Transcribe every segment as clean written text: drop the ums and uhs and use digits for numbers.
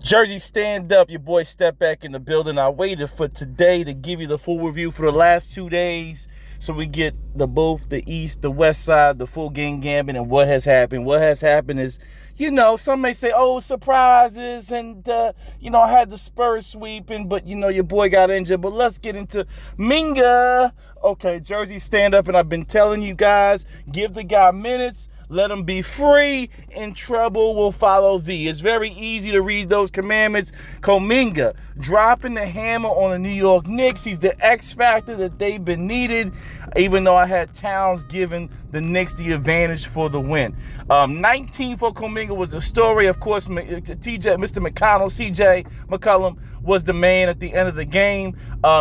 Jersey, stand up. Your boy Step Back in the building. I waited for today to give you the full review for the last 2 days so we get both the East, the West side, the full game gambit, and what has happened. What has happened is, some may say, oh, surprises, and, I had the Spurs sweeping, but, your boy got injured. But let's get into Minga. Okay, Jersey, stand up, and I've been telling you guys, give the guy minutes. Let him be free, and trouble will follow thee. It's very easy to read those commandments. Kuminga dropping the hammer on the New York Knicks. He's the X factor that they've been needed, even though I had Towns giving the Knicks the advantage for the win. 19 for Kuminga was the story. Of course, Mr. McConnell, CJ McCollum was the man at the end of the game.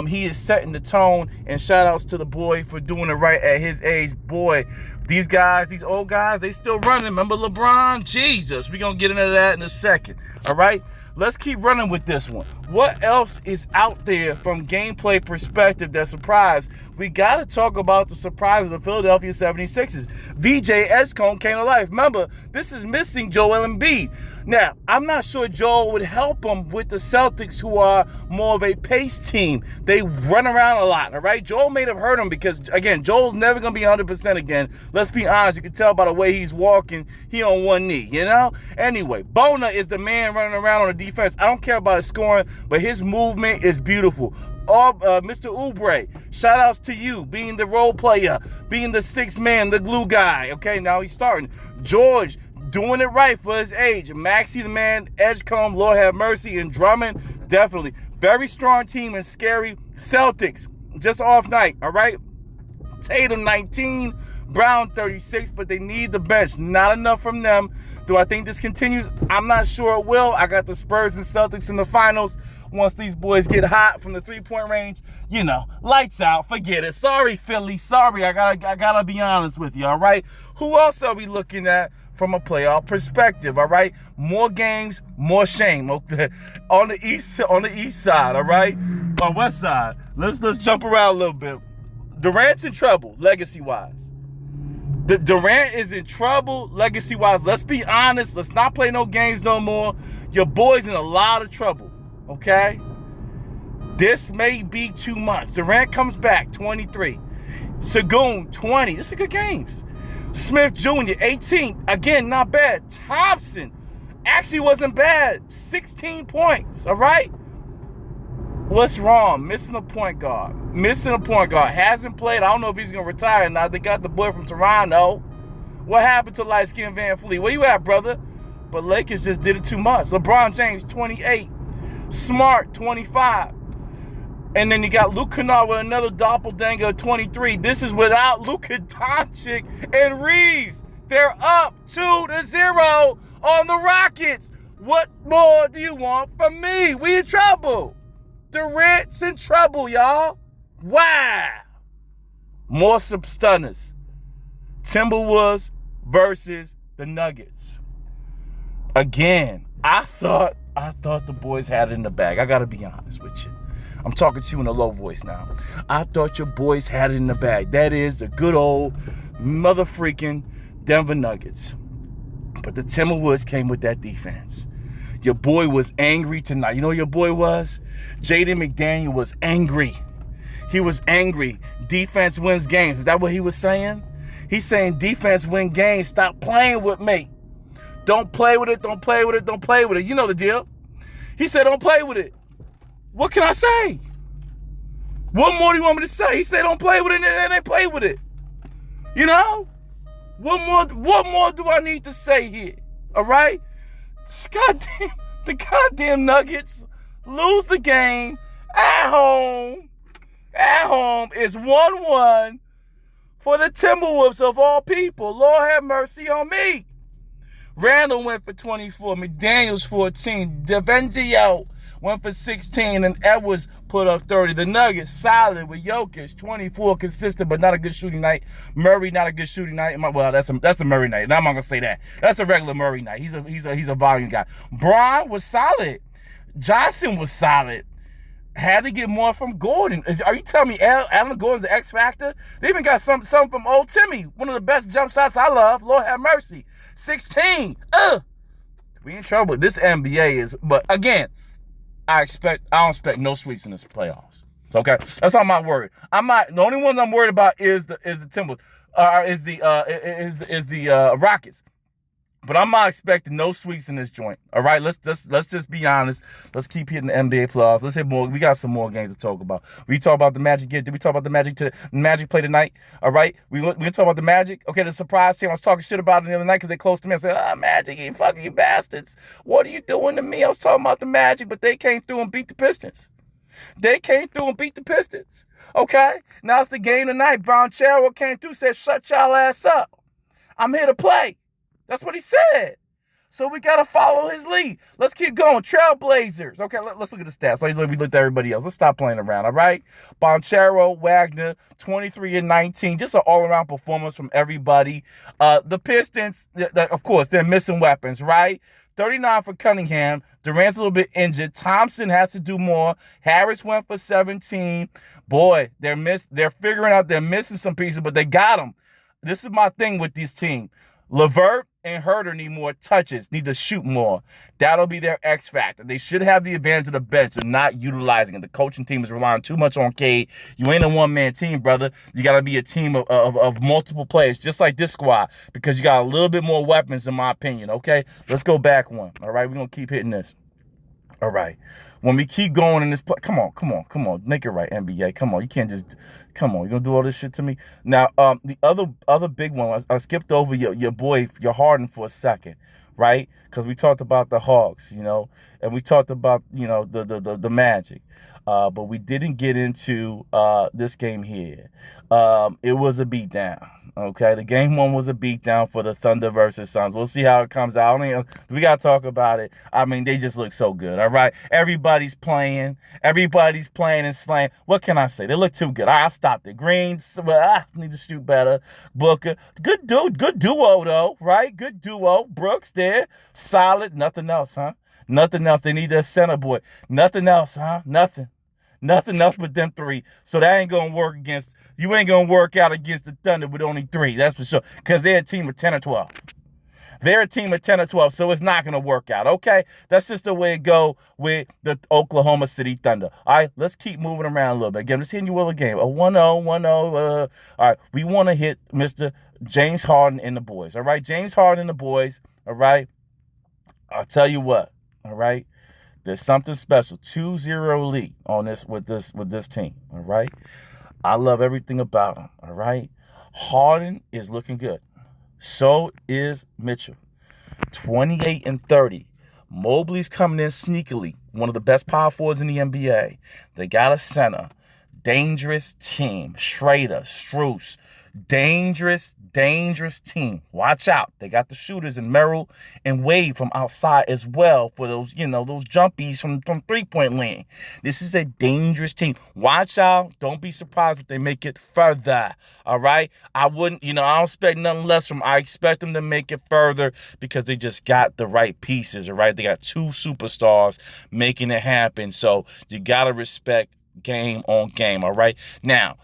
He is setting the tone, and shout outs to the boy for doing it right at his age. Boy, these guys, these old guys, they still running. Remember LeBron? Jesus. We're going to get into that in a second. All right? Let's keep running with this one. What else is out there from gameplay perspective that surprised? We got to talk about the surprise of the Philadelphia 76ers. VJ Edgecombe came to life. Remember, this is missing Joel Embiid. Now, I'm not sure Joel would help him with the Celtics, who are more of a pace team. They run around a lot, all right? Joel may have hurt him because, again, Joel's never going to be 100% again. Let's be honest. You can tell by the way he's walking. He on one knee, Anyway, Bona is the man running around on the defense. I don't care about his scoring, but his movement is beautiful. Mr. Oubre, shout outs to you, being the role player, being the sixth man, the glue guy. Okay, now he's starting. George, doing it right for his age. Maxey, the man, Edgecombe, Lord have mercy, and Drummond, definitely. Very strong team and scary. Celtics, just off night, all right? Tatum, 19, Brown, 36, but they need the bench. Not enough from them. Do I think this continues? I'm not sure it will. I got the Spurs and Celtics in the finals. Once these boys get hot from the three-point range, lights out, forget it. Sorry, Philly, sorry. I gotta be honest with you, all right? Who else are we looking at from a playoff perspective, all right? More games, more shame. Okay? On the east side, all right? On west side, let's jump around a little bit. Durant's in trouble, legacy-wise. Durant is in trouble, legacy-wise. Let's be honest. Let's not play no games no more. Your boy's in a lot of trouble, okay? This may be too much. Durant comes back, 23. Sagoon, 20. These are good games. Smith Jr., 18. Again, not bad. Thompson actually wasn't bad. 16 points, all right? What's wrong? Missing a point guard. Hasn't played. I don't know if he's going to retire now. They got the boy from Toronto. What happened to light-skinned Van Fleet? Where you at, brother? But Lakers just did it too much. LeBron James, 28. Smart, 25. And then you got Luke Kennard with another doppelganger, 23. This is without Luka Doncic and Reeves. They're up 2-0 on the Rockets. What more do you want from me? We in trouble. Durant's in trouble, y'all. Wow. More stunners. Timberwolves versus the Nuggets. Again, I thought the boys had it in the bag. I got to be honest with you. I'm talking to you in a low voice now. I thought your boys had it in the bag. That is the good old mother freaking Denver Nuggets. But the Timberwolves came with that defense. Your boy was angry tonight. You know what your boy was? Jaden McDaniel was angry. He was angry. Defense wins games. Is that what he was saying? He's saying defense wins games. Stop playing with me. Don't play with it. Don't play with it. Don't play with it. You know the deal. He said don't play with it. What can I say? What more do you want me to say? He said don't play with it, and they play with it. What more do I need to say here? All right? The goddamn Nuggets lose the game at home. At home is 1-1 for the Timberwolves of all people. Lord have mercy on me. Randall went for 24. McDaniels 14. DiVincenzo went for 16, and Edwards put up 30. The Nuggets solid with Jokic, 24, consistent, but not a good shooting night. Murray, not a good shooting night. Well, that's a Murray night. Now I'm not gonna say that. That's a regular Murray night. He's a volume guy. Braun was solid. Johnson was solid. Had to get more from Gordon. Are you telling me Alan Gordon's the X factor? They even got some from old Timmy, one of the best jump shots I love. Lord have mercy. 16. We in trouble. This NBA is, but again, I don't expect no sweeps in this playoffs. So, okay, that's all I'm not worried. The only ones I'm worried about is the Timberwolves, is the Rockets. But I'm not expecting no sweeps in this joint. All right, let's just be honest. Let's keep hitting the NBA playoffs. Let's hit more. We got some more games to talk about. We talk about the Magic. Did we talk about the Magic play tonight? All right, we talk about the Magic. Okay, the surprise team. I was talking shit about it the other night because they close to me. I said, Magic, you fucking you bastards. What are you doing to me? I was talking about the Magic, but they came through and beat the Pistons. Okay, now it's the game tonight. Bonchero came through, said, shut y'all ass up. I'm here to play. That's what he said. So we got to follow his lead. Let's keep going. Trailblazers. Okay, let's look at the stats. Like we looked at everybody else. Let's stop playing around, all right? Bonchero, Wagner, 23 and 19. Just an all-around performance from everybody. The Pistons, of course, they're missing weapons, right? 39 for Cunningham. Durant's a little bit injured. Thompson has to do more. Harris went for 17. Boy, they're figuring out they're missing some pieces, but they got them. This is my thing with this team. LeVert and Herter need more touches, need to shoot more. That'll be their X factor. They should have the advantage of the bench and not utilizing it. The coaching team is relying too much on Cade. You ain't a one-man team, brother. You got to be a team of multiple players, just like this squad, because you got a little bit more weapons, in my opinion, okay? Let's go back one, all right? We're going to keep hitting this. All right. When we keep going in this play, come on. Make it right, NBA. Come on. You can't just, come on. You're going to do all this shit to me? Now, the other big one, I skipped over your boy, your Harden for a second, right? Because we talked about the Hawks, and we talked about, the Magic. But we didn't get into this game here. It was a beatdown. Okay, the game one was a beatdown for the Thunder versus Suns. We'll see how it comes out. We got to talk about it. I mean, they just look so good, all right? Everybody's playing and slaying. What can I say? They look too good. I'll stop it. Green, need to shoot better. Booker, good duo, though, right? Good duo. Brooks there, solid. Nothing else, huh? Nothing else. They need a center boy. Nothing else, huh? Nothing else but them three. So that ain't going to work you ain't going to work out against the Thunder with only three. That's for sure. Because they're a team of 10 or 12. They're a team of 10 or 12, so it's not going to work out, okay? That's just the way it go with the Oklahoma City Thunder. All right, let's keep moving around a little bit. Again, let's hit you with a game. A 1-0, 1-0. All right, we want to hit Mr. James Harden and the boys, all right? James Harden and the boys, all right? I'll tell you what, all right? There's something special. 2-0 lead on this with this team, all right? I love everything about him, all right? Harden is looking good. So is Mitchell. 28 and 30. Mobley's coming in sneakily. One of the best power forwards in the NBA. They got a center. Dangerous team. Schrader, Strus. Dangerous team. Watch out. They got the shooters in Merrill and Wade from outside as well for those, those jumpies from three-point land. This is a dangerous team. Watch out. Don't be surprised if they make it further. All right? I wouldn't, I don't expect nothing less from them. I expect them to make it further because they just got the right pieces, all right? They got two superstars making it happen. So you got to respect game on game, all right? Now,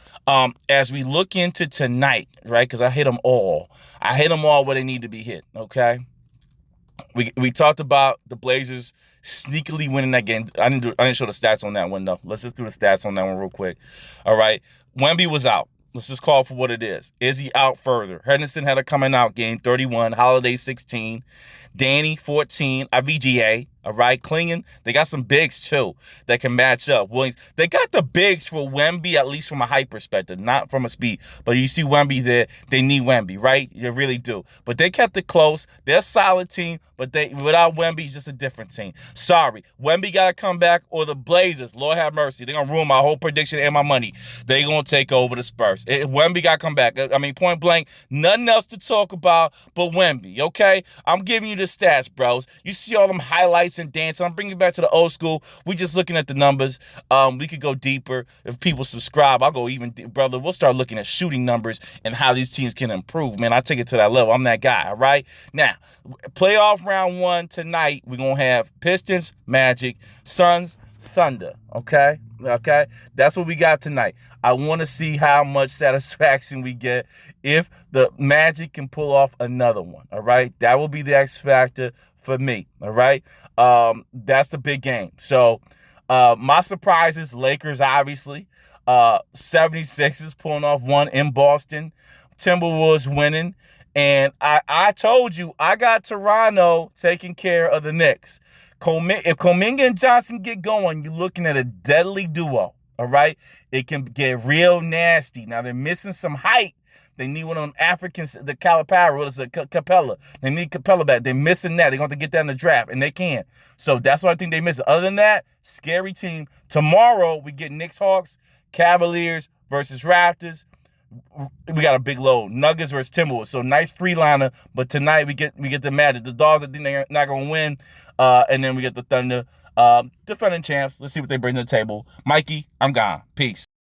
as we look into tonight, right, because I hit them all where they need to be hit, okay? We talked about the Blazers sneakily winning that game. I didn't show the stats on that one, though. Let's just do the stats on that one real quick, all right? Wemby was out. Let's just call for what it is. Is he out further? Henderson had a coming out game, 31. Holiday, 16. Danny, 14. IVGA, all right? Klingon, they got some bigs, too, that can match up. Williams, they got the bigs for Wemby, at least from a height perspective, not from a speed. But you see Wemby there, they need Wemby, right? They really do. But they kept it close. They're a solid team, but without Wemby, it's just a different team. Sorry. Wemby got to come back, or the Blazers, Lord have mercy, they're going to ruin my whole prediction and my money. They're going to take over the Spurs. Wemby got to come back. I mean, point blank, nothing else to talk about but Wemby, okay? I'm giving you the stats, bros. You see all them highlights and dancing. I'm bringing you back to the old school. We just looking at the numbers. We could go deeper. If people subscribe, I'll go even brother. We'll start looking at shooting numbers and how these teams can improve. Man, I take it to that level. I'm that guy, all right? Now, playoff round 1 tonight, we're going to have Pistons, Magic, Suns, Thunder, okay? Okay? That's what we got tonight. I want to see how much satisfaction we get if the Magic can pull off another one, all right? That will be the X factor for me. All right. That's the big game. So my surprises, Lakers, obviously. 76ers pulling off one in Boston. Timberwolves winning. And I told you, I got Toronto taking care of the Knicks. If Kuminga and Johnson get going, you're looking at a deadly duo, all right? It can get real nasty. Now, they're missing some height. They need one of them Africans, the Calipari, what is it, Capella. They need Capella back. They're missing that. They're going to get that in the draft, and they can. So that's what I think they miss. Other than that, scary team. Tomorrow, we get Knicks, Hawks, Cavaliers versus Raptors. We got a big load. Nuggets versus Timberwolves. So nice three-liner. But tonight we get the Magic. The Dogs, I think they're not going to win. And then we get the Thunder. Defending champs. Let's see what they bring to the table. Mikey, I'm gone. Peace.